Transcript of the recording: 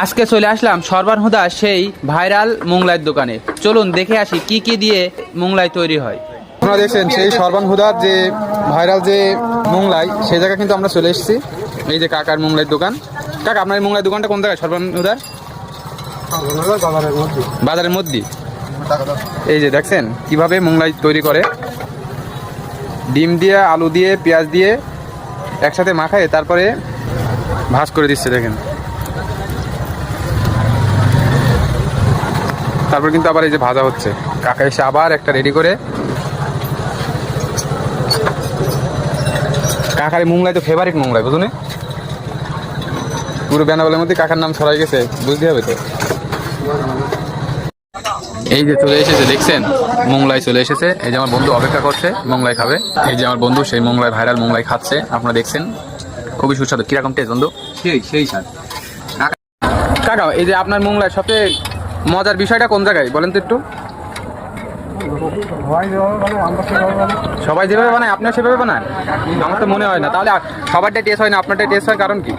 আজকে চলে আসলাম সরবার হুদা সেই ভাইরাল মোংলাইয়ের দোকানে। চলুন দেখে আসি কি কি দিয়ে মোংলাই তৈরি হয়। আপনারা দেখছেন সেই সরবান হুদার যে ভাইরাল যে মোংলাই, সেই জায়গায় কিন্তু আমরা চলে এসেছি। এই যে কাকার মোংলাইয়ের দোকান। কাকা, আপনার এই মোংলাই দোকানটা কোন জায়গায়? সরবান হুদার বাজারের মধ্যে। এই যে দেখছেন কিভাবে মোংলাই তৈরি করে, ডিম দিয়ে আলু দিয়ে পেঁয়াজ দিয়ে একসাথে মাখায় তারপরে ভাজ করে দিচ্ছে। দেখেন, তারপর কিন্তু আবার এই যে ভাজা হচ্ছে। কাকা এসে আবার একটা রেডি করে। কাকার এই মোংলাই তো ফেভারিট মোংলাই, বুঝুন। পুরো বেনাবলের মধ্যে কাকার নাম ছড়াই গেছে, বুঝতে হবে তো। এই যে চলে এসেছে, দেখছেন মোংলাই চলে এসেছে। এই যে আমার বন্ধু অপেক্ষা করছে মোংলাই খাবে। এই যে আমার বন্ধু সেই মোংলাই ভাইরাল মোংলাই খাচ্ছে, আপনারা দেখছেন। খুবই সুস্বাদু। কিরকম টেস্ট বন্ধু? সেই স্বাদ। কাকা, এই যে আপনার মোংলাই সবচেয়ে মজার বিষয়টা কোন জায়গায় বলেন তো একটু? সবাই যেভাবে বানায় আপনার সেভাবে বানায়? আমার তো মনে হয় না। তাহলে সবারটাই টেস্ট হয় না, আপনারটাই টেস্ট হয়, কারণ কি?